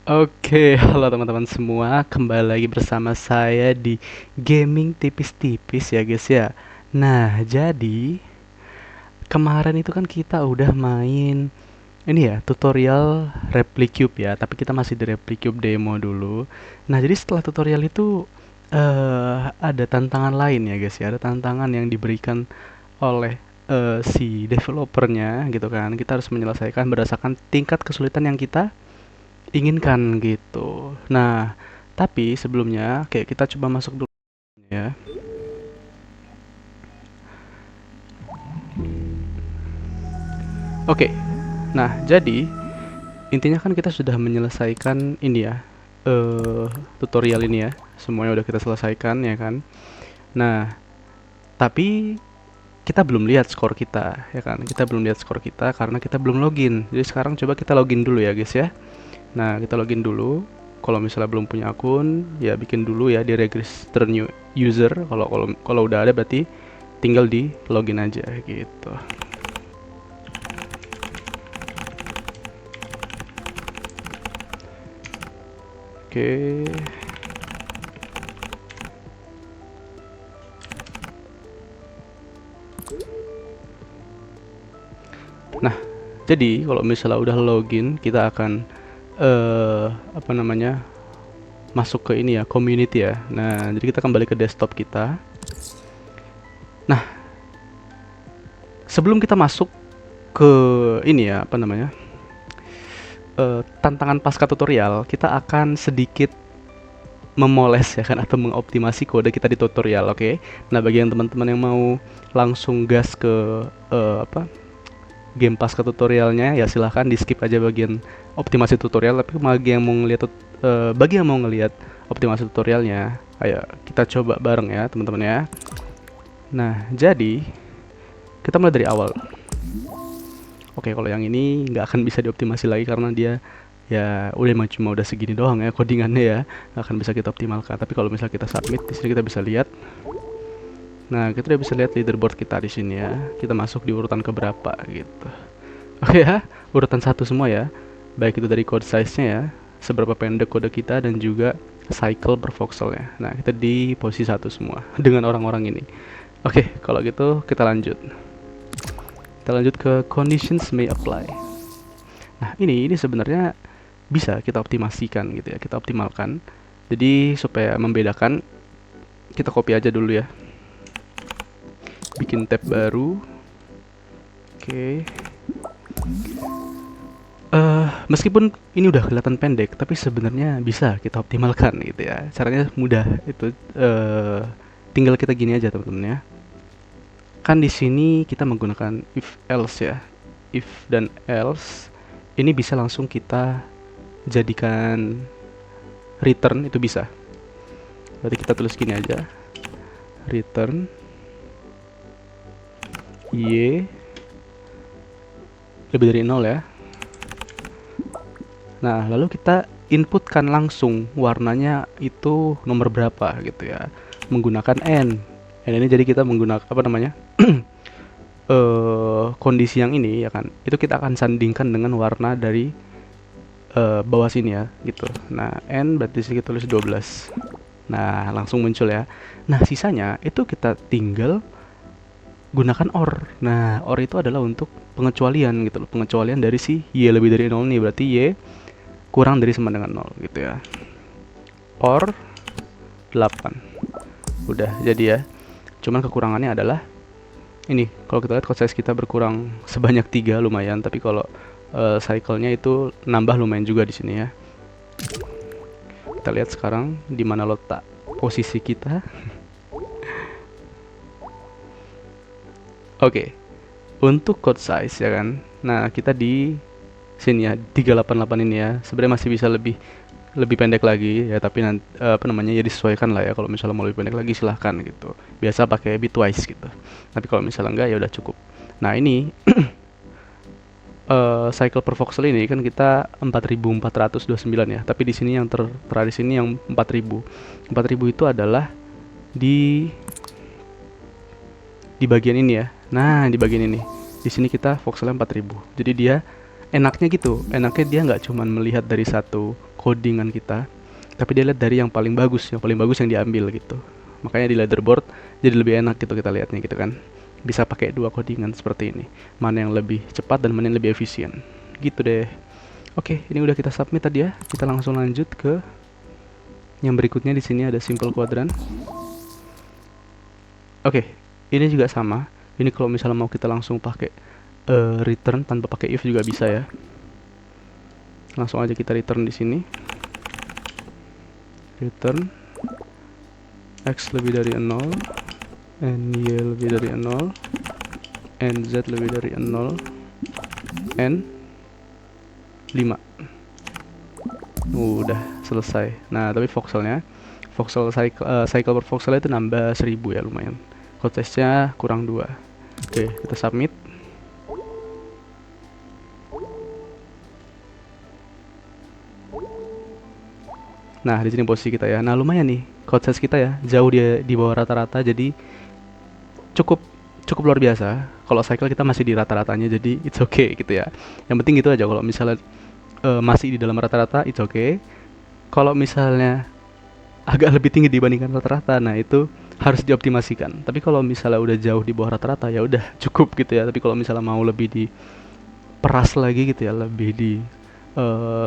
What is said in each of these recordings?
Oke, halo teman-teman semua. Kembali lagi bersama saya di gaming tipis-tipis ya guys ya. Nah, jadi kemarin itu kan kita udah main ini ya, tutorial Replicube ya. Tapi kita masih di Replicube demo dulu. Nah, jadi setelah tutorial itu ada tantangan lain ya guys ya. Ada tantangan yang diberikan oleh si developernya gitu kan. Kita harus menyelesaikan berdasarkan tingkat kesulitan yang kita inginkan gitu. Nah, tapi sebelumnya kayak kita coba masuk dulu ya. Oke. Nah, jadi intinya kan kita sudah menyelesaikan ini ya. Tutorial ini ya. Semuanya udah kita selesaikan ya kan. Nah, tapi kita belum lihat skor kita ya kan. Kita belum lihat skor kita karena kita belum login. Jadi sekarang coba kita login dulu ya, guys ya. Nah, kita login dulu. Kalau misalnya belum punya akun, ya bikin dulu ya di register new user. Kalau udah ada berarti tinggal di login aja gitu. Oke. Nah, jadi kalau misalnya udah login, kita akan apa namanya? Masuk ke ini ya, community ya. Nah, jadi kita kembali ke desktop kita. Nah, sebelum kita masuk ke ini ya, apa namanya? Tantangan pasca tutorial, kita akan sedikit memoles ya kan atau mengoptimasi kode kita di tutorial, oke? Nah, bagi yang teman-teman yang mau langsung gas ke apa game pasca tutorialnya, ya silahkan di skip aja bagian optimasi tutorial. Tapi bagi yang mau ngelihat optimasi tutorialnya, ayo kita coba bareng ya teman-teman ya. Nah, jadi kita mulai dari awal. Oke, kalau yang ini nggak akan bisa dioptimasi lagi karena dia ya udah emang cuma udah segini doang ya codingannya ya, nggak akan bisa kita optimalkan. Tapi kalau misalnya kita submit di sini kita bisa lihat. Nah, kita udah bisa lihat leaderboard kita di sini ya. Kita masuk di urutan keberapa gitu. Oke ya, urutan satu semua ya. Baik itu dari code size-nya ya, seberapa pendek kode kita dan juga cycle per voxel-nya. Nah, kita di posisi satu semua dengan orang-orang ini. Oke, kalau gitu kita lanjut. Kita lanjut ke conditions may apply. Nah, ini sebenarnya bisa kita optimasikan gitu ya, kita optimalkan. Jadi supaya membedakan, kita copy aja dulu ya. Bikin tab baru. Oke. Meskipun ini udah kelihatan pendek, tapi sebenarnya bisa kita optimalkan gitu ya. Caranya mudah, itu tinggal kita gini aja teman-teman ya. Kan di sini kita menggunakan if else ya. If dan else ini bisa langsung kita jadikan return, itu bisa. Berarti kita tulis gini aja. Return y lebih dari 0 ya. Nah, lalu kita inputkan langsung warnanya itu nomor berapa gitu ya. Menggunakan n. N ini jadi kita menggunakan apa namanya? Kondisi yang ini ya kan. Itu kita akan sandingkan dengan warna dari bawah sini ya gitu. Nah, n berarti sini kita tulis 12. Nah, langsung muncul ya. Nah, sisanya itu kita tinggal gunakan OR. Nah, OR itu adalah untuk pengecualian gitu loh. Pengecualian dari si Y lebih dari 0 nih. Berarti Y kurang dari sama dengan 0 gitu ya. OR 8. Udah jadi ya. Cuman kekurangannya adalah ini. Kalau kita lihat code size kita berkurang sebanyak 3 lumayan, tapi kalau cycle-nya itu nambah lumayan juga di sini ya. Kita lihat sekarang di mana letak posisi kita. Oke. Untuk code size ya kan. Nah, kita di sini ya 388 ini ya. Sebenarnya masih bisa lebih pendek lagi ya, tapi nanti apa namanya ya disesuaikan lah ya. Kalau misalnya mau lebih pendek lagi silahkan gitu. Biasa pakai bitwise gitu. Tapi kalau misalnya enggak ya udah cukup. Nah, ini cycle per voxel ini kan kita 4429 ya. Tapi di sini yang tertera di sini yang 4000. 4000 itu adalah di bagian ini ya. Nah, di bagian ini. Di sini kita voxelnya 4000. Jadi dia enaknya gitu. Enaknya dia nggak cuma melihat dari satu codingan kita, tapi dia lihat dari yang paling bagus yang diambil gitu. Makanya di leaderboard jadi lebih enak gitu kita lihatnya gitu kan. Bisa pakai 2 codingan seperti ini. Mana yang lebih cepat dan mana yang lebih efisien. Gitu deh. Oke, ini udah kita submit tadi ya. Kita langsung lanjut ke yang berikutnya. Di sini ada simple quadrant. Oke, ini juga sama. Ini kalau misalnya mau kita langsung pakai return tanpa pakai if juga bisa ya. Langsung aja kita return di sini. Return x lebih dari 0, and y lebih dari 0, and z lebih dari 0, and 5. Udah selesai. Nah, tapi voxelnya, voxel cycle per voxel itu nambah 1000 ya, lumayan. Code size-nya kurang 2. Oke, kita submit. Nah, di sini posisi kita ya. Nah, lumayan nih code size kita ya, jauh dia di bawah rata-rata, jadi cukup luar biasa. Kalau cycle kita masih di rata-ratanya, jadi it's okay gitu ya. Yang penting gitu aja. Kalau misalnya masih di dalam rata-rata, it's okay. Kalau misalnya agak lebih tinggi dibandingkan rata-rata, nah itu harus dioptimasikan. Tapi kalau misalnya udah jauh di bawah rata-rata, ya udah cukup gitu ya. Tapi kalau misalnya mau lebih diperas lagi gitu ya, lebih di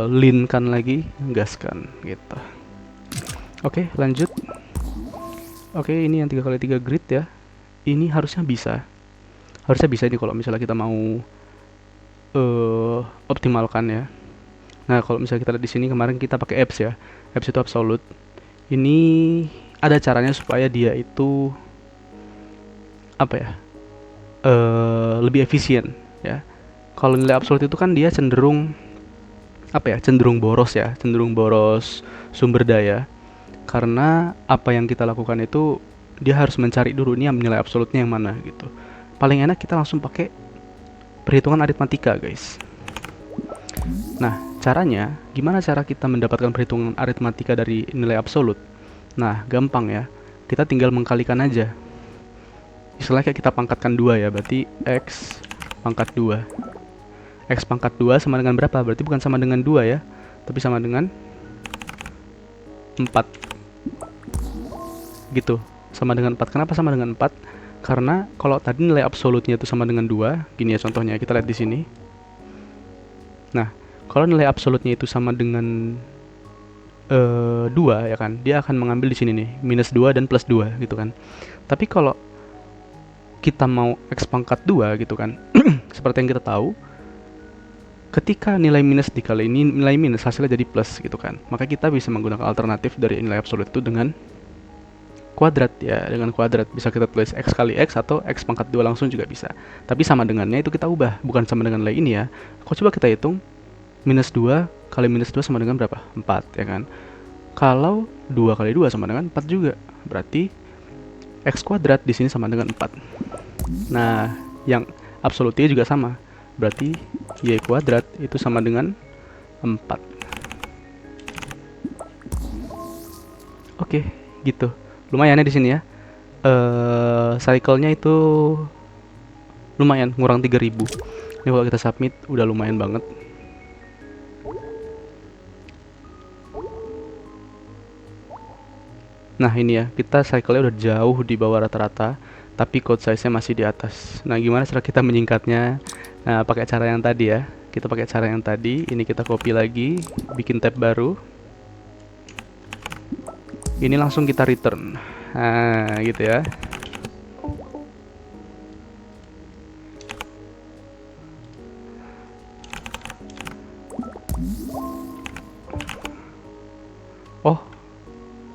lean-kan lagi, gaskan gitu. Oke, lanjut. Oke, ini yang 3x3 grid ya. Ini harusnya bisa ini kalau misalnya kita mau optimalkan ya. Nah, kalau misalnya kita lihat di sini, kemarin kita pakai apps ya. Apps itu absolute. Ini ada caranya supaya dia itu apa ya? Lebih efisien ya. Kalau nilai absolute itu kan dia cenderung apa ya? Cenderung boros ya, cenderung boros sumber daya. Karena apa yang kita lakukan itu dia harus mencari dulu nih nilai absolutnya yang mana gitu. Paling enak kita langsung pakai perhitungan aritmatika, guys. Nah, caranya gimana cara kita mendapatkan perhitungan aritmatika dari nilai absolut? Nah, gampang ya. Kita tinggal mengkalikan aja. Istilahnya kayak kita pangkatkan 2 ya, berarti x pangkat 2. X pangkat 2 sama dengan berapa? Berarti bukan sama dengan 2 ya, tapi sama dengan 4. Gitu, sama dengan 4. Kenapa sama dengan 4? Karena kalau tadi nilai absolutnya itu sama dengan 2, gini ya contohnya, kita lihat di sini. Nah, kalau nilai absolutnya itu sama dengan 2 ya kan, dia akan mengambil di sini nih, minus 2 dan plus 2 gitu kan. Tapi kalau kita mau x pangkat 2 gitu kan, seperti yang kita tahu, ketika nilai minus dikali ini nilai minus, hasilnya jadi plus gitu kan. Maka kita bisa menggunakan alternatif dari nilai absolut itu dengan kuadrat ya, dengan kuadrat. Bisa kita tulis x kali x atau x pangkat 2 langsung juga bisa. Tapi sama dengannya itu kita ubah, bukan sama dengan nilai ini ya. Kalau coba kita hitung, minus 2 kali minus 2 sama dengan berapa? 4 ya kan. Kalau 2 kali 2 sama dengan 4 juga. Berarti x kuadrat di sini sama dengan 4. Nah, yang absolutnya juga sama. Berarti y kuadrat itu sama dengan 4. Oke, gitu. Lumayan ya di sini ya. Cycle-nya itu lumayan, ngurang 3000. Ini kalau kita submit udah lumayan banget. Nah, ini ya, kita cycle-nya udah jauh di bawah rata-rata, tapi code size-nya masih di atas. Nah, gimana cara kita menyingkatnya? Nah, pakai cara yang tadi ya. Kita pakai cara yang tadi, ini kita copy lagi, bikin tab baru. Ini langsung kita return. Nah, gitu ya.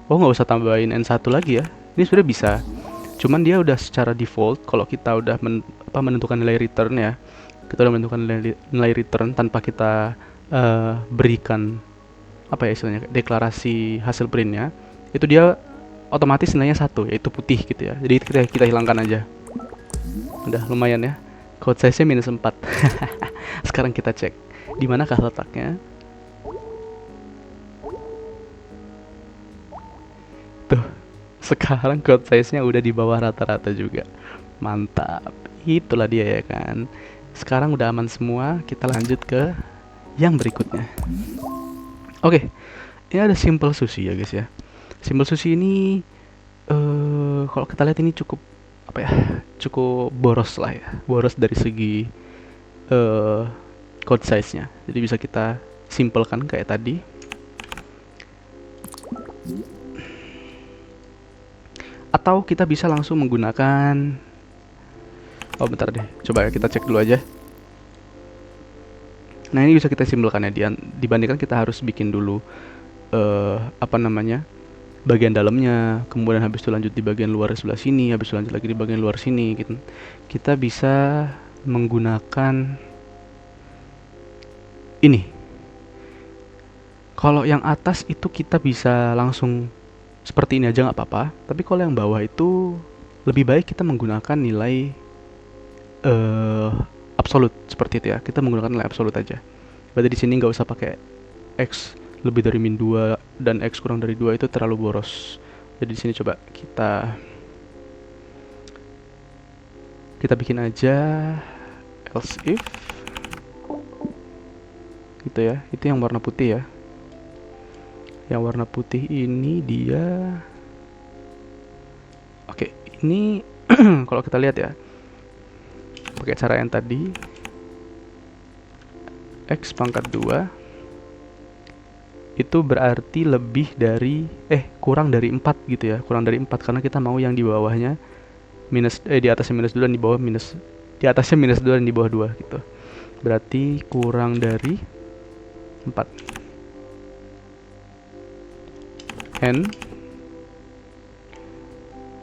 Oh, nggak usah tambahin N1 lagi ya. Ini sudah bisa. Cuman dia udah secara default, kalau kita udah menentukan nilai return ya, kita udah menentukan nilai return tanpa kita berikan apa ya istilahnya, deklarasi hasil printnya, itu dia otomatis nilainya 1, yaitu putih gitu ya. Jadi kita hilangkan aja. Udah lumayan ya. Code size-nya minus 4. Sekarang kita cek di manakah letaknya. Tuh, sekarang code size-nya udah di bawah rata-rata juga. Mantap. Itulah dia ya kan. Sekarang udah aman semua, kita lanjut ke yang berikutnya. Oke, ini ada simple sushi ya guys ya. Simple sushi ini kalau kita lihat ini cukup apa ya? Cukup boros lah ya. Boros dari segi eh code size-nya. Jadi bisa kita simpelkan kayak tadi. Atau kita bisa langsung menggunakan, oh bentar deh, coba ya kita cek dulu aja. Nah ini bisa kita simpelkan ya, dibandingkan kita harus bikin dulu apa namanya, bagian dalamnya, kemudian habis itu lanjut di bagian luar sebelah sini, habis itu lanjut lagi di bagian luar sini gitu. Kita bisa menggunakan ini. Kalau yang atas itu kita bisa langsung seperti ini aja nggak apa-apa, tapi kalau yang bawah itu lebih baik kita menggunakan nilai absolut seperti itu ya. Kita menggunakan nilai absolut aja. Berarti di sini nggak usah pakai x lebih dari min 2 dan x kurang dari 2, itu terlalu boros. Jadi di sini coba kita bikin aja else if gitu ya. Itu yang warna putih ya. Yang warna putih ini dia, oke, ini kalau kita lihat ya, pakai cara yang tadi, x pangkat 2 itu berarti lebih dari kurang dari 4 gitu ya. Kurang dari 4 karena kita mau yang di bawahnya minus, di atasnya minus 2 dan di bawah minus, di atasnya minus 2 dan di bawah 2 gitu. Berarti kurang dari 4. N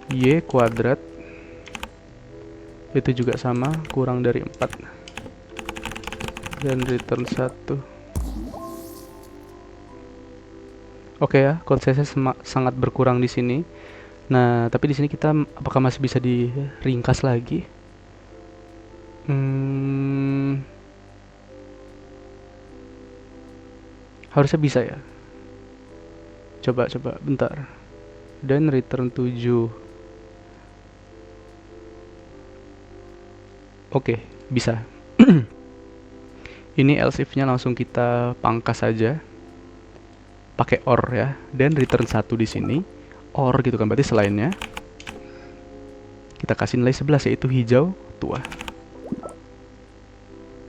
y kuadrat itu juga sama, kurang dari 4 dan return 1. Oke ya, konsepnya sangat berkurang di sini. Nah, tapi di sini kita apakah masih bisa diringkas lagi? Harusnya bisa ya. Coba bentar. Dan return 7. Oke, bisa. Ini else if-nya langsung kita pangkas saja. Pakai or ya. Dan return 1 di sini. Or gitu kan, berarti selainnya kita kasih nilai 11 yaitu hijau tua.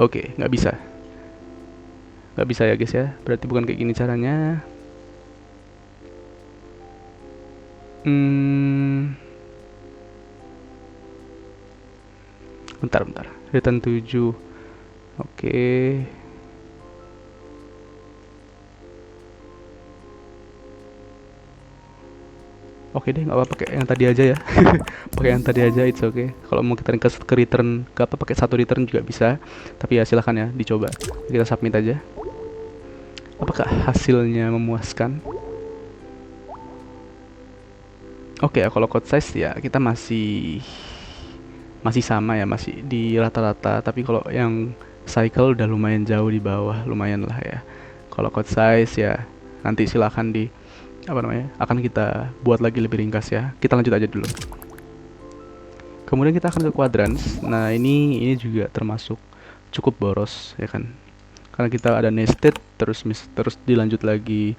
Oke, nggak bisa. Nggak bisa ya guys ya. Berarti bukan kayak gini caranya. Bentar. Return 7. Oke. Oke deh, nggak apa-apa, pakai yang tadi aja ya. Pakai yang tadi aja, it's okay. Kalau mau kita ke return, ke apa, pakai satu return juga bisa. Tapi ya silahkan ya, dicoba. Kita submit aja. Apakah hasilnya memuaskan? Oke ya, kalau code size ya kita masih sama ya, masih di rata-rata. Tapi kalau yang cycle udah lumayan jauh di bawah, lumayan lah ya. Kalau code size ya nanti silahkan akan kita buat lagi lebih ringkas ya. Kita lanjut aja dulu. Kemudian kita akan ke quadrants. Nah ini juga termasuk cukup boros ya kan, karena kita ada nested terus dilanjut lagi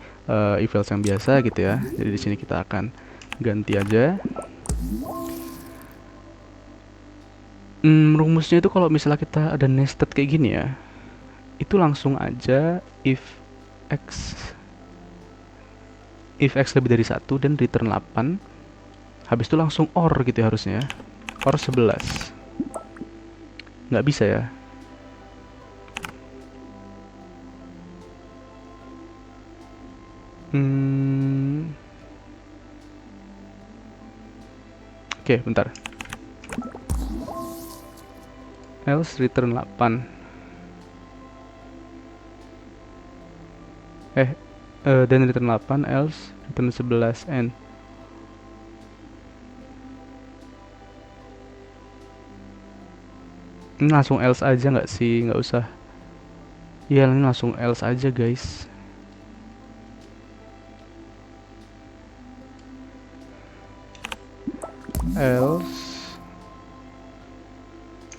if else yang biasa gitu ya. Jadi di sini kita akan ganti aja. Rumusnya itu kalau misalnya kita ada nested kayak gini ya, itu langsung aja if x lebih dari 1 dan return 8, habis itu langsung or gitu ya harusnya, or 11. Nggak bisa ya. Oke, bentar. Else return 8. Dan return 8, else return 11 n. Ini langsung else aja nggak sih? Nggak usah. Iya, ini langsung else aja guys. Else.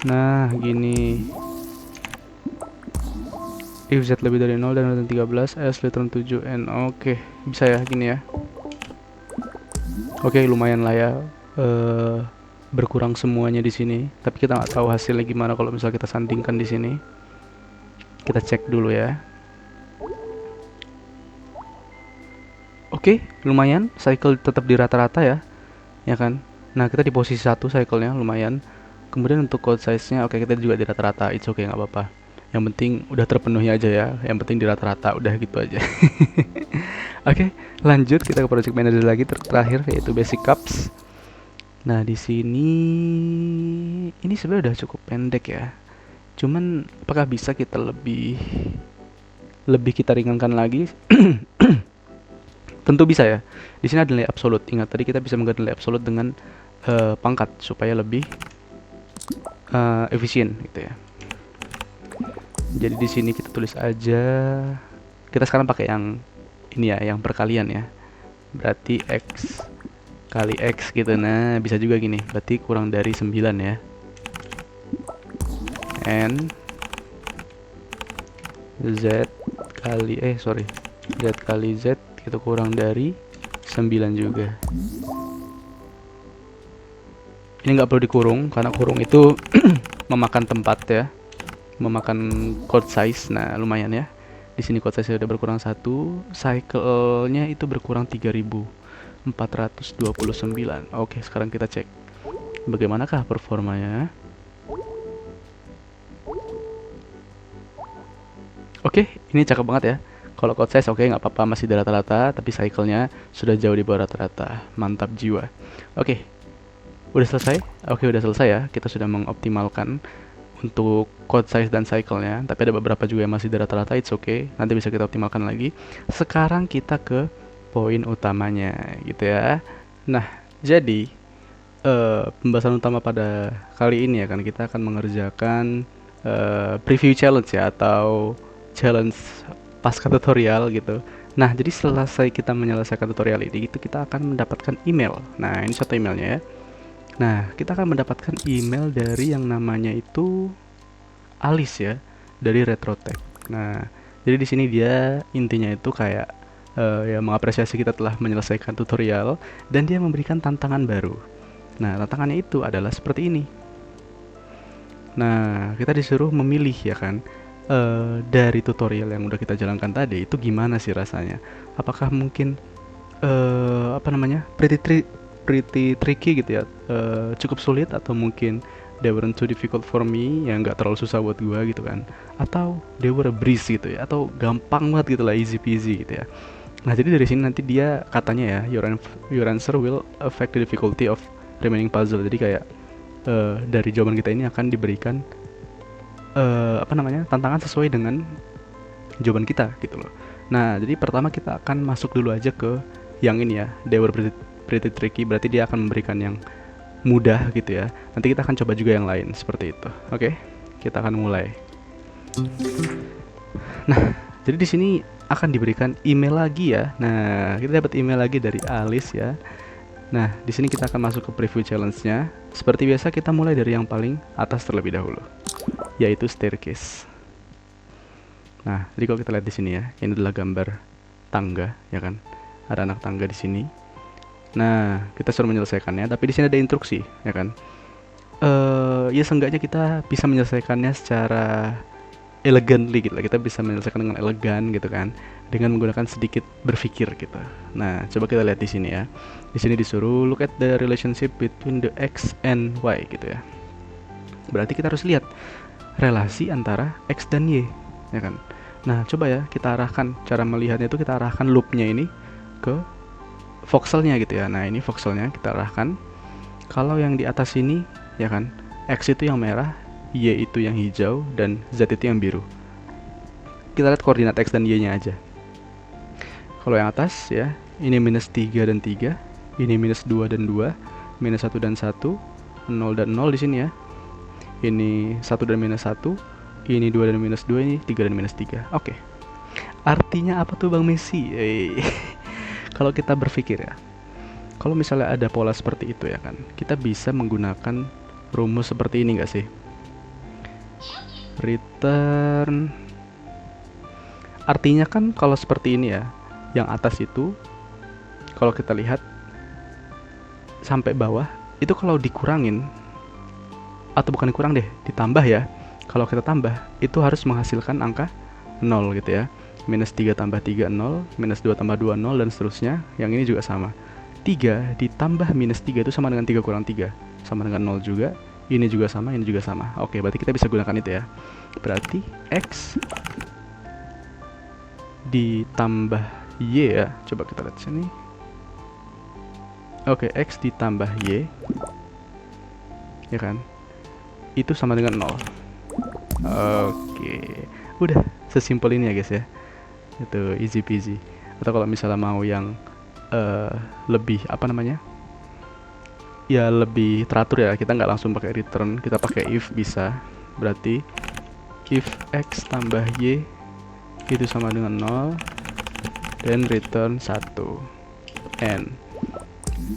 Nah, gini. if Z lebih dari 0 dan return 13, S return 7 N. Oke, bisa ya gini ya. Oke, lumayan lah ya. Berkurang semuanya di sini. Tapi kita nggak tahu hasilnya gimana kalau misal kita sandingkan di sini. Kita cek dulu ya. Oke, lumayan. Cycle tetap di rata-rata ya, ya kan? Nah, kita di posisi 1 cycle-nya lumayan. Kemudian untuk code size-nya, oke, kita juga di rata-rata. It's okay, nggak apa-apa. Yang penting udah terpenuhi aja ya. Yang penting di rata-rata, udah gitu aja. Oke, lanjut kita ke project manager lagi terakhir, yaitu basic cups. Nah, di sini ini sebenarnya udah cukup pendek ya. Cuman apakah bisa kita lebih kita ringankan lagi? Tentu bisa ya. Di sini ada nilai absolute. Ingat tadi kita bisa mengganti nilai absolute dengan pangkat supaya lebih efisien gitu ya. Jadi di sini kita tulis aja. Kita sekarang pakai yang ini ya, yang perkalian ya. Berarti x kali x gitu. Nah, bisa juga gini. Berarti kurang dari 9 ya. N Z kali Z kali Z itu kurang dari 9 juga. Ini nggak perlu dikurung karena kurung itu memakan tempat ya, memakan code size. Nah, lumayan ya. Di sini code size sudah berkurang 1, cycle-nya itu berkurang 3429. Oke, sekarang kita cek bagaimanakah performanya. Oke, ini cakep banget ya. Kalau code size oke, nggak apa-apa, masih di rata-rata, tapi cycle-nya sudah jauh di bawah rata-rata. Mantap jiwa. Oke, udah selesai? Oke, udah selesai ya. Kita sudah mengoptimalkan untuk code size dan cycle-nya, tapi ada beberapa juga yang masih di rata-rata. It's okay, nanti bisa kita optimalkan lagi. Sekarang kita ke poin utamanya gitu ya. Nah, jadi pembahasan utama pada kali ini ya kan, kita akan mengerjakan preview challenge ya, atau challenge pasca tutorial gitu. Nah, jadi selesai kita menyelesaikan tutorial ini, itu kita akan mendapatkan email. Nah, ini satu emailnya ya. Nah, kita akan mendapatkan email dari yang namanya itu Alice ya, dari Retrotech. Nah, jadi di sini dia intinya itu kayak ya mengapresiasi kita telah menyelesaikan tutorial dan dia memberikan tantangan baru. Nah, tantangannya itu adalah seperti ini. Nah, kita disuruh memilih ya kan, dari tutorial yang udah kita jalankan tadi itu gimana sih rasanya? Apakah mungkin pretty tricky gitu ya, cukup sulit, atau mungkin they weren't too difficult for me, yang nggak terlalu susah buat gua gitu kan, atau they were a breeze gitu ya, atau gampang banget gitu lah, easy peasy gitu ya. Nah, jadi dari sini nanti dia katanya ya, your answer will affect the difficulty of remaining puzzle. Jadi kayak dari jawaban kita ini akan diberikan tantangan sesuai dengan jawaban kita gitu loh. Nah, jadi pertama kita akan masuk dulu aja ke yang ini ya, they were pretty tricky, berarti dia akan memberikan yang mudah gitu ya. Nanti kita akan coba juga yang lain seperti itu. Oke, kita akan mulai. Nah, jadi di sini akan diberikan email lagi ya. Nah, kita dapat email lagi dari Alice ya. Nah, di sini kita akan masuk ke preview challenge-nya. Seperti biasa kita mulai dari yang paling atas terlebih dahulu, yaitu staircase. Nah, jadi kalau kita lihat di sini ya, ini adalah gambar tangga ya kan. Ada anak tangga di sini. Nah, kita suruh menyelesaikannya, tapi di sini ada instruksi ya kan. Ya seenggaknya kita bisa menyelesaikannya secara elegantly gitu lah. Kita bisa menyelesaikan dengan elegan gitu kan, dengan menggunakan sedikit berpikir gitu. Nah, coba kita lihat di sini ya. Di sini disuruh look at the relationship between the x and y gitu ya. Berarti kita harus lihat relasi antara x dan y ya kan. Nah, coba ya kita arahkan, cara melihatnya itu kita arahkan loopnya ini ke voxelnya gitu ya. Nah, ini voxelnya kita arahkan. Kalau yang di atas ini ya kan, x itu yang merah, y itu yang hijau, dan z itu yang biru. Kita lihat koordinat x dan y nya aja. Kalau yang atas ya, ini minus 3 dan 3, ini minus 2 dan 2, minus 1 dan 1, 0 dan 0 di sini ya. Ini 1 dan minus 1, ini 2 dan minus 2, ini 3 dan minus 3. Oke. Artinya apa tuh Bang Messi? Kalau kita berpikir ya, kalau misalnya ada pola seperti itu ya kan, kita bisa menggunakan rumus seperti ini nggak sih? Return Artinya kan kalau seperti ini ya, yang atas itu kalau kita lihat sampai bawah itu kalau dikurangin, atau bukan dikurang deh, ditambah ya. Kalau kita tambah itu harus menghasilkan angka 0 gitu ya. Minus 3 tambah 3 0, minus 2 tambah 2 0, dan seterusnya. Yang ini juga sama. 3 ditambah minus 3 itu sama dengan 3 kurang 3, sama dengan 0 juga. Ini juga sama, ini juga sama. Oke, berarti kita bisa gunakan itu ya. Berarti X ditambah Y ya. Coba kita lihat sini. Oke, X ditambah Y, ya kan, itu sama dengan 0. Oke, udah sesimpel ini ya guys ya. Itu easy peasy. Atau kalau misalnya mau yang lebih apa namanya, ya lebih teratur ya, kita nggak langsung pakai return, kita pakai if bisa. Berarti if X tambah Y itu sama dengan 0 dan return 1 n.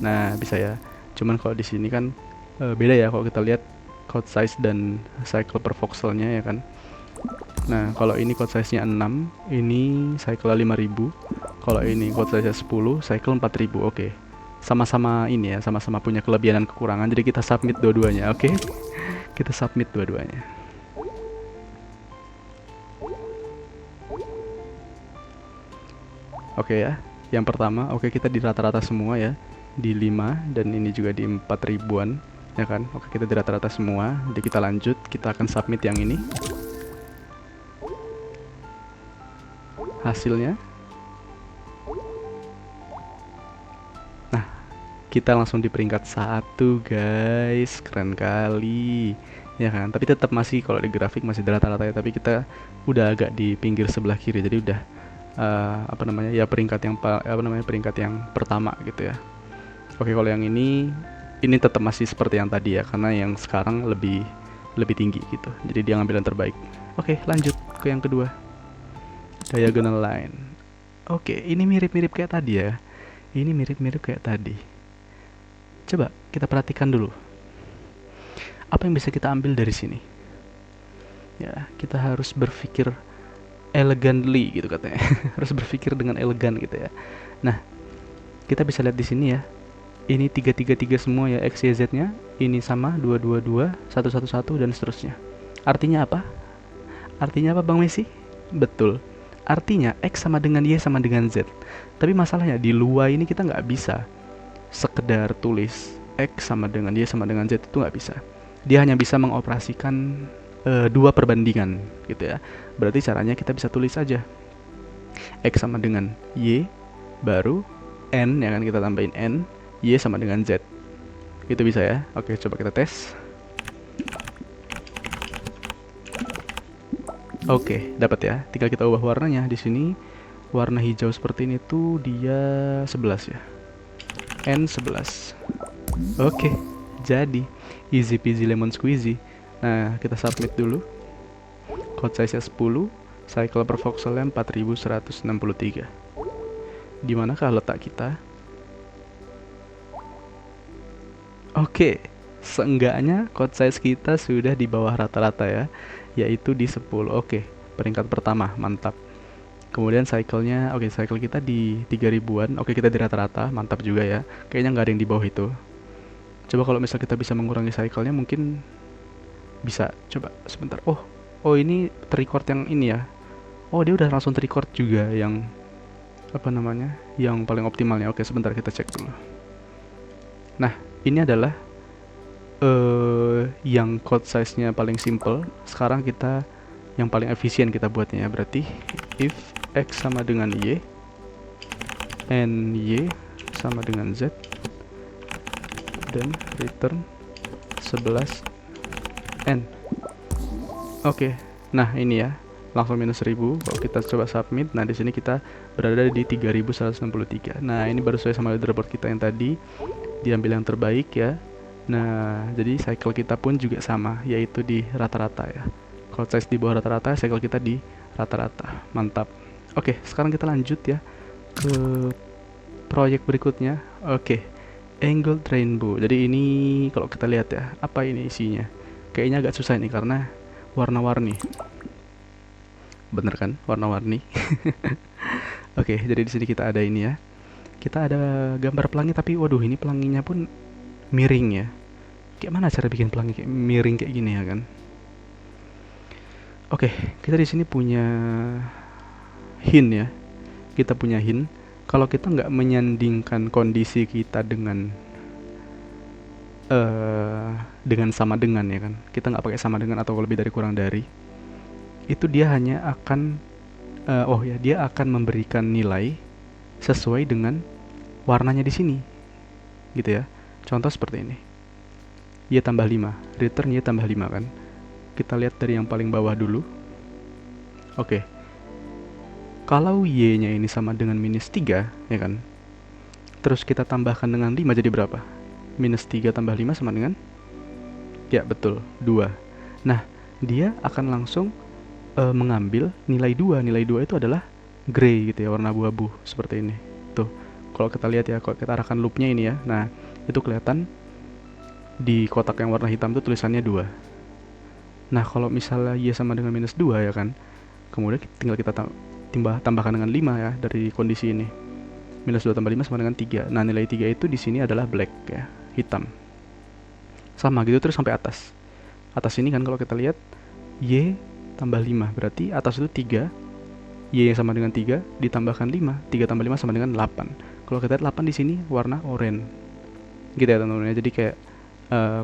Nah bisa ya. Cuman kalau di sini kan beda ya kalau kita lihat code size dan cycle per voxelnya ya kan. Nah kalau ini code size nya 6, ini cycle 5000. Kalau ini code size nya 10, cycle 4000. Oke, sama-sama ini ya, sama-sama punya kelebihan dan kekurangan. Jadi kita submit dua-duanya. Oke, kita submit dua-duanya. Oke ya, yang pertama, oke kita di rata-rata semua ya, di 5, dan ini juga di 4000-an ya kan. Oke, kita di rata-rata semua. Jadi kita lanjut, kita akan submit yang ini. Hasilnya. Nah, kita langsung di peringkat 1 guys, keren kali ya kan. Tapi tetap masih, kalau di grafik masih di rata-rata ya, tapi kita udah agak di pinggir sebelah kiri, jadi udah apa namanya ya, peringkat yang peringkat yang pertama gitu ya. Oke, kalau yang ini tetap masih seperti yang tadi ya, karena yang sekarang lebih tinggi gitu, jadi dia ngambil yang terbaik. Oke, lanjut ke yang kedua, diagonal line. Oke, ini mirip-mirip kayak tadi ya, ini mirip-mirip kayak tadi. Coba kita perhatikan dulu apa yang bisa kita ambil dari sini ya. Kita harus berpikir elegantly gitu katanya. Harus berpikir dengan elegan gitu ya. Nah, kita bisa lihat di sini ya. Ini 333 semua ya, X, Y, Z-nya. Ini sama 222, 111 dan seterusnya. Artinya apa? Artinya apa Bang Messi? Betul. Artinya X sama dengan Y sama dengan Z. Tapi masalahnya di luar ini kita nggak bisa sekedar tulis X sama dengan Y sama dengan Z, itu nggak bisa. Dia hanya bisa mengoperasikan dua perbandingan gitu ya. Berarti caranya kita bisa tulis aja X sama dengan Y, baru N ya kan, kita tambahin N, Y sama dengan Z. Itu bisa ya. Oke, coba kita tes. Oke, dapat ya. Tinggal kita ubah warnanya. Di sini warna hijau seperti ini tuh dia 11 ya. N11. Oke, jadi easy peasy lemon squeezy. Nah, kita submit dulu. Code size-nya 10, cycle per voxelnya 4163. Di manakah letak kita? Oke, seenggaknya code size kita sudah di bawah rata-rata ya, yaitu di 10. Oke, peringkat pertama, mantap. Kemudian cycle-nya, oke, cycle kita di 3000-an. Oke, kita di rata-rata, mantap juga ya. Kayaknya nggak ada yang di bawah itu. Coba kalau misal kita bisa mengurangi cycle-nya, mungkin bisa. Coba sebentar. Oh ini terrecord yang ini ya. Oh, dia udah langsung terrecord juga yang apa namanya, yang paling optimalnya. Oke, sebentar kita cek dulu. Nah, ini adalah yang code size-nya paling simple. Sekarang kita yang paling efisien kita buatnya ya. Berarti if X sama dengan Y, and Y sama dengan Z, dan return 11 N. Oke, nah ini ya, langsung minus 1000. Kalau kita coba submit, nah di sini kita berada di 3163. Nah ini baru sesuai sama leaderboard kita yang tadi, diambil yang terbaik ya. Nah jadi cycle kita pun juga sama, yaitu di rata-rata ya. Code size di bawah rata-rata, cycle kita di rata-rata. Mantap. Oke, sekarang kita lanjut ya ke proyek berikutnya. Oke, angled rainbow. Jadi ini kalau kita lihat ya, apa ini isinya? Kayaknya agak susah ini karena warna-warni. Bener kan? Warna-warni. Oke, jadi di sini kita ada ini ya. Kita ada gambar pelangi, tapi waduh, ini pelanginya pun miring ya. Kayak mana cara bikin pelangi kayak miring kayak gini ya kan? Oke, kita di sini punya hint ya. Kita punya hint. Kalau kita nggak menyandingkan kondisi kita eh dengan sama dengan ya kan, kita nggak pakai sama dengan atau lebih dari kurang dari, itu dia hanya akan oh ya, dia akan memberikan nilai sesuai dengan warnanya di sini gitu ya. Contoh seperti ini, y tambah 5, return y tambah 5 kan. Kita lihat dari yang paling bawah dulu. Oke, kalau y nya ini sama dengan minus 3 ya kan, terus kita tambahkan dengan 5 jadi berapa? Minus 3 tambah 5 sama dengan, ya betul, 2. Nah, dia akan langsung mengambil nilai 2. Nilai 2 itu adalah gray gitu ya, warna abu-abu seperti ini. Tuh, kalau kita lihat ya, kalau kita arahkan loopnya ini ya, nah itu kelihatan di kotak yang warna hitam itu tulisannya 2. Nah, kalau misalnya y sama dengan minus 2 ya kan, kemudian tinggal kita tambahkan dengan 5 ya dari kondisi ini. Minus 2 tambah 5 sama dengan 3. Nah, nilai 3 itu di sini adalah black ya, hitam. Sama gitu terus sampai atas. Atas ini kan kalau kita lihat y tambah 5, berarti atas itu 3, y yang sama dengan 3 ditambahkan 5, 3 tambah 5 sama dengan 8. Kalau kita lihat 8 di sini warna oranye. Gitu ya teman-teman. Jadi kayak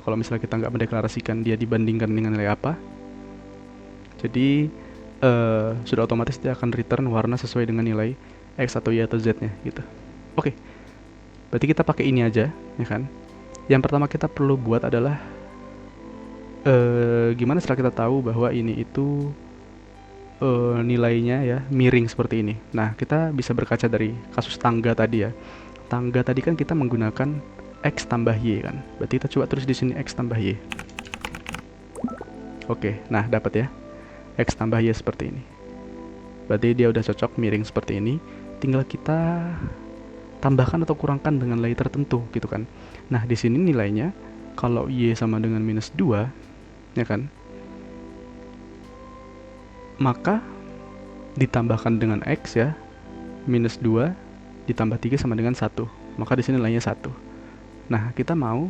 kalau misalnya kita nggak mendeklarasikan dia dibandingkan dengan nilai apa, jadi sudah otomatis dia akan return warna sesuai dengan nilai X atau Y atau Z-nya gitu. Oke. Berarti kita pakai ini aja, ya kan? Yang pertama kita perlu buat adalah gimana setelah kita tahu bahwa ini itu nilainya ya miring seperti ini. Nah, kita bisa berkaca dari kasus tangga tadi ya. Tangga tadi kan kita menggunakan X tambah Y kan. Berarti kita coba terus di sini X tambah Y. Oke, nah dapat ya. X tambah Y seperti ini. Berarti dia udah cocok miring seperti ini. Tinggal kita tambahkan atau kurangkan dengan nilai tertentu gitu kan. Nah, di sini nilainya kalau Y sama dengan minus 2 ya kan, maka ditambahkan dengan X ya, minus 2 ditambah 3 sama dengan 1, maka di sini nilainya 1. Nah, kita mau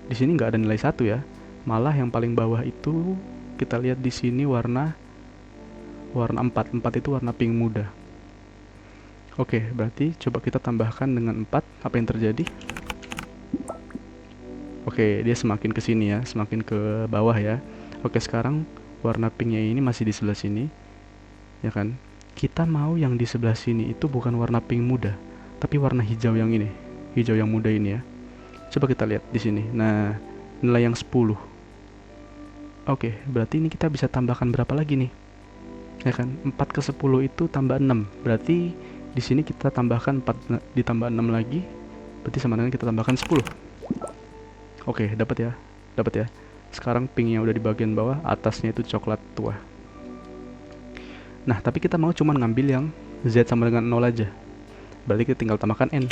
di sini nggak ada nilai 1 ya, malah yang paling bawah itu kita lihat di sini warna 4 itu warna pink muda. Oke, berarti coba kita tambahkan dengan 4, apa yang terjadi? Oke, dia semakin ke sini ya, semakin ke bawah ya. Oke, sekarang warna pinknya ini masih di sebelah sini, ya kan? Kita mau yang di sebelah sini itu bukan warna pink muda, tapi warna hijau yang ini, hijau yang muda ini ya. Coba kita lihat di sini. Nah, nilai yang 10. Oke, berarti ini kita bisa tambahkan berapa lagi nih? Ya kan? 4 ke 10 itu tambah 6. Berarti di sini kita tambahkan 4 ditambah 6 lagi, berarti sama dengan kita tambahkan 10. Oke, dapat ya. Dapat ya. Sekarang pinknya udah di bagian bawah, atasnya itu coklat tua. Nah, tapi kita mau cuman ngambil yang Z sama dengan 0 aja. Berarti kita tinggal tambahkan N.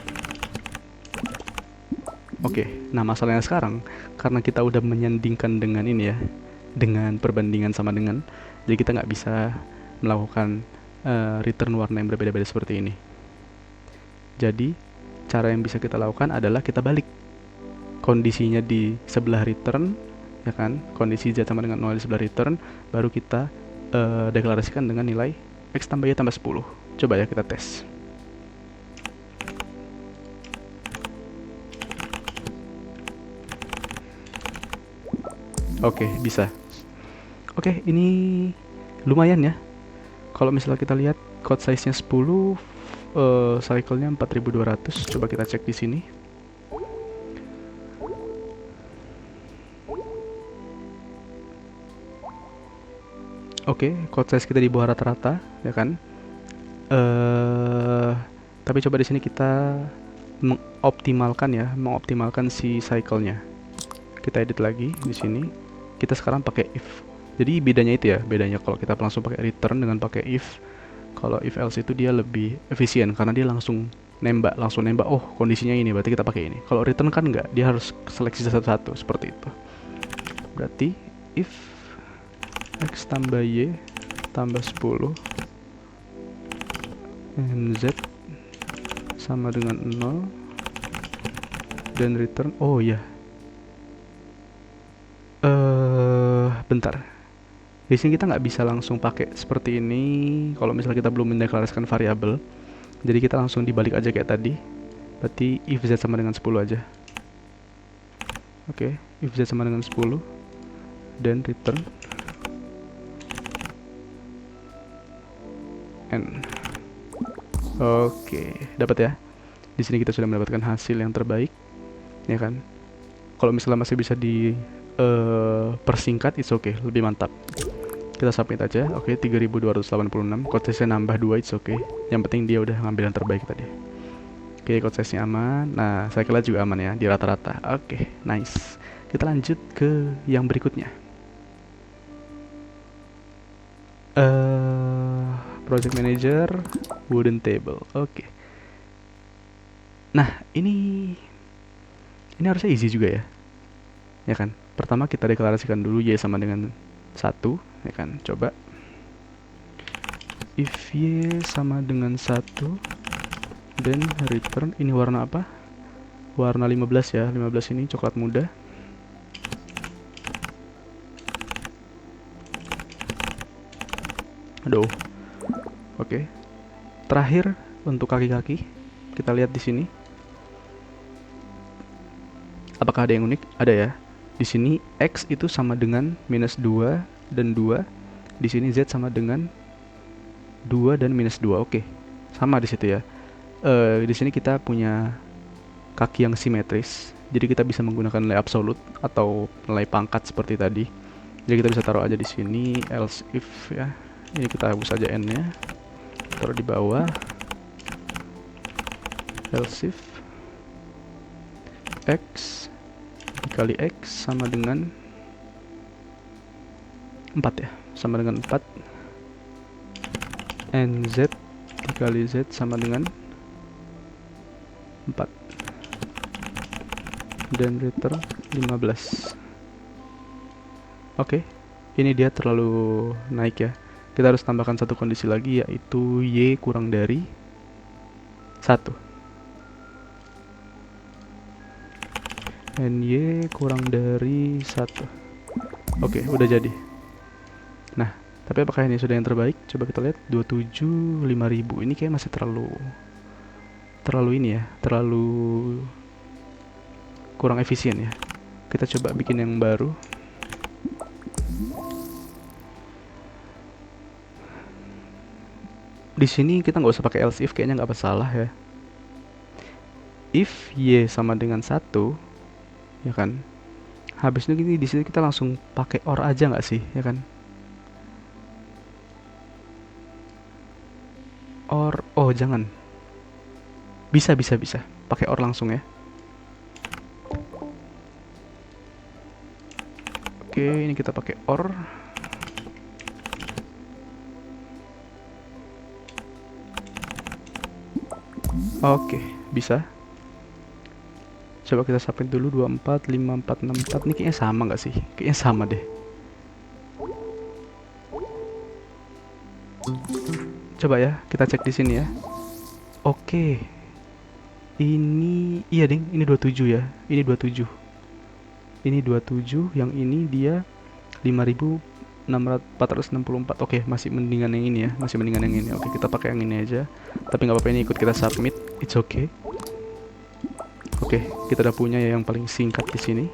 Oke, nah masalahnya sekarang, karena kita udah menyandingkan dengan ini ya, dengan perbandingan sama dengan, jadi kita nggak bisa melakukan return warna yang berbeda-beda seperti ini. Jadi, cara yang bisa kita lakukan adalah kita balik kondisinya di sebelah return, ya kan, kondisi Z sama dengan 0 di sebelah return, baru kita deklarasikan dengan nilai X tambah Y tambah 10. Coba ya kita tes. Oke, bisa. Oke, ini lumayan ya. Kalau misalnya kita lihat code size-nya 10, cycle-nya 4200. Coba kita cek di sini. Oke, code size kita di bawah rata-rata, ya kan? Tapi coba di sini kita mengoptimalkan si cycle-nya. Kita edit lagi di sini. Kita sekarang pakai if. Jadi bedanya itu ya, bedanya kalau kita langsung pakai return dengan pakai if. Kalau if else itu dia lebih efisien karena dia langsung nembak. Oh, kondisinya ini, berarti kita pakai ini. Kalau return kan enggak, dia harus seleksi satu-satu seperti itu. Berarti if X tambah Y tambah 10 NZ sama dengan 0 dan return. Oh ya, bentar. Di sini kita nggak bisa langsung pakai seperti ini kalau misalnya kita belum mendeklarasikan variabel. Jadi kita langsung dibalik aja kayak tadi. Berarti if z sama dengan 10 aja. Oke, if z sama dengan 10 dan return n. Oke, dapat ya. Di sini kita sudah mendapatkan hasil yang terbaik, ya kan? Kalau misalnya masih bisa di persingkat, it's okay, lebih mantap. Kita submit aja. Oke, 3286. Code size-nya nambah 2, it's okay. Yang penting dia udah ngambil yang terbaik tadi. Oke, code size-nya aman. Nah, saya kira juga aman ya, di rata-rata. Oke, nice. Kita lanjut ke yang berikutnya. Project Manager, Wooden Table. Oke. Nah, ini harusnya easy juga ya. Ya kan? Pertama kita deklarasikan dulu y sama dengan 1, ya kan? Coba. If y sama dengan 1 dan return, ini warna apa? Warna 15 ya. 15 ini coklat muda. Aduh. Oke. Terakhir untuk kaki-kaki, kita lihat di sini. Apakah ada yang unik? Ada ya. Di sini X itu sama dengan minus 2 dan 2. Di sini Z sama dengan 2 dan minus 2. Oke. Sama di situ ya. Di sini kita punya kaki yang simetris. Jadi kita bisa menggunakan nilai absolut atau nilai pangkat seperti tadi. Jadi kita bisa taruh aja di sini else if ya. Ini kita hapus aja n-nya. Taruh di bawah. Else if X dikali X sama dengan 4 ya, sama dengan 4. And Z dikali Z sama dengan 4. Dan return 15. Oke, ini dia terlalu naik ya. Kita harus tambahkan satu kondisi lagi, yaitu Y kurang dari 1. And Y kurang dari 1. Oke, udah jadi. Nah, tapi apakah ini sudah yang terbaik? Coba kita lihat. 27.5000. Ini kayak masih terlalu ini ya, terlalu kurang efisien ya. Kita coba bikin yang baru. Di sini kita nggak usah pakai else if, kayaknya nggak masalah ya. If Y sama dengan 1, ya kan? Habis itu gini, di sini kita langsung pakai or aja nggak sih, ya kan? Or, oh jangan. Bisa. Pakai or langsung ya. Oke, ini kita pakai or. Oke, bisa. Coba kita submit dulu 24, 54, 64. Ini kayaknya sama nggak sih? Kayaknya sama deh. Coba ya, kita cek di sini ya. Oke. Ini iya ding, ini 27 ya. Ini 27. Ini 27, yang ini dia 5464. Oke, masih mendingan yang ini ya. Masih mendingan yang ini. Oke, kita pakai yang ini aja. Tapi nggak apa-apa, ini ikut kita submit. It's okay. Oke, kita udah punya ya yang paling singkat di sini.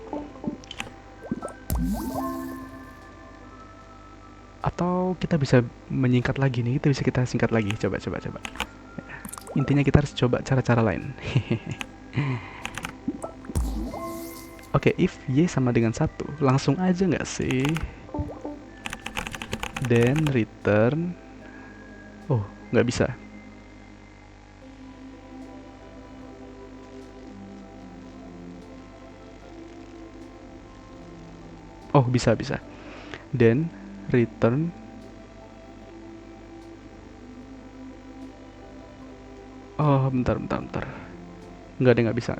Atau kita bisa menyingkat lagi nih. Kita singkat lagi. Coba. Intinya kita harus coba cara-cara lain. Oke, if Y sama dengan 1, langsung aja nggak sih? Then return. Oh, nggak bisa. Oh, bisa. Then return. Oh, bentar. Nggak deh, nggak bisa.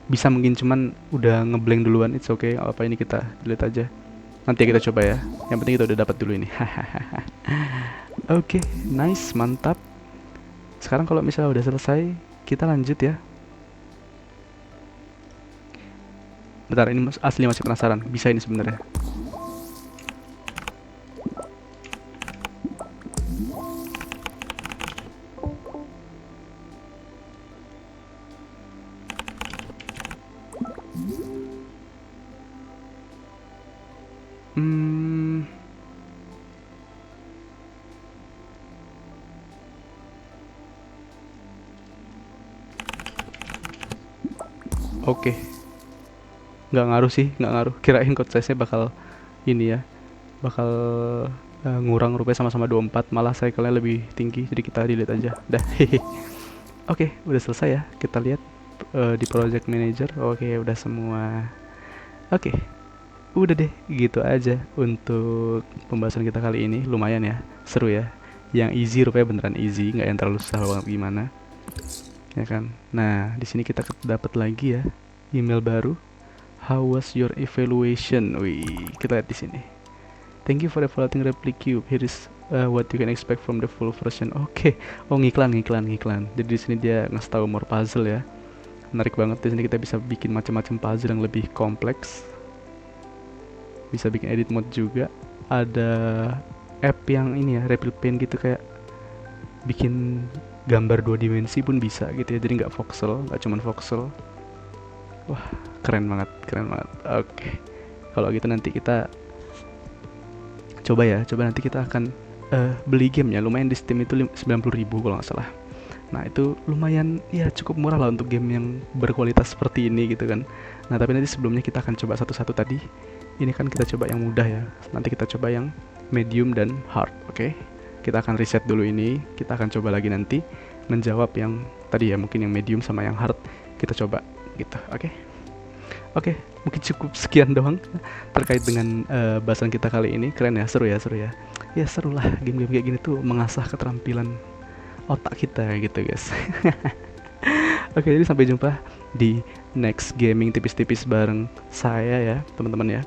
Bisa mungkin, cuman udah ngeblank duluan. It's okay, apa ini kita delete aja. Nanti kita coba ya. Yang penting kita udah dapat dulu ini. Oke, nice, mantap. Sekarang kalau misalnya udah selesai, kita lanjut ya. Bentar, ini asli masih penasaran. Bisa ini sebenarnya. Hmm, oke. Nggak ngaruh sih, nggak ngaruh. Kirain code size-nya bakal ini ya, bakal ngurang, rupanya sama-sama 24, malah cycle-nya lebih tinggi, jadi kita delete aja. Dah. Oke, udah selesai ya. Kita lihat di project manager. Oke, udah semua. Oke, udah deh, gitu aja untuk pembahasan kita kali ini. Lumayan ya, seru ya. Yang easy rupanya beneran easy, nggak yang terlalu susah banget gimana, ya kan? Nah, di sini kita dapat lagi ya email baru. How was your evaluation? Wih, kita lihat di sini. Thank you for evaluating Repli Cube. Here is what you can expect from the full version. Oke. Oh, ngiklan. Jadi di sini dia ngasih tahu more puzzle ya. Menarik banget. Di sini kita bisa bikin macam-macam puzzle yang lebih kompleks. Bisa bikin edit mode juga. Ada app yang ini ya, Repli Paint gitu, kayak bikin gambar 2 dimensi pun bisa gitu ya. Jadi nggak voxel, nggak cuman voxel. Wah, keren banget. Oke. Kalau gitu nanti kita coba nanti kita akan beli gamenya. Lumayan di Steam itu 90.000 kalau nggak salah. Nah, itu lumayan ya, cukup murah lah untuk game yang berkualitas seperti ini gitu kan. Nah, tapi nanti sebelumnya kita akan coba satu-satu tadi. Ini kan kita coba yang mudah ya. Nanti kita coba yang medium dan hard, oke? Kita akan reset dulu ini. Kita akan coba lagi nanti menjawab yang tadi ya, mungkin yang medium sama yang hard. Kita coba gitu, oke? Oke, mungkin cukup sekian doang terkait dengan bahasan kita kali ini. Keren ya, seru ya. Ya seru lah, game-game kayak gini tuh mengasah keterampilan otak kita gitu guys. Oke, jadi sampai jumpa di next gaming tipis-tipis bareng saya ya teman-teman ya.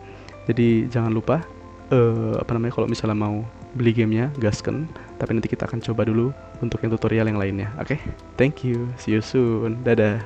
Jadi jangan lupa kalau misalnya mau beli gamenya, gasken. Tapi nanti kita akan coba dulu untuk yang tutorial yang lainnya. Oke, thank you, see you soon, dadah.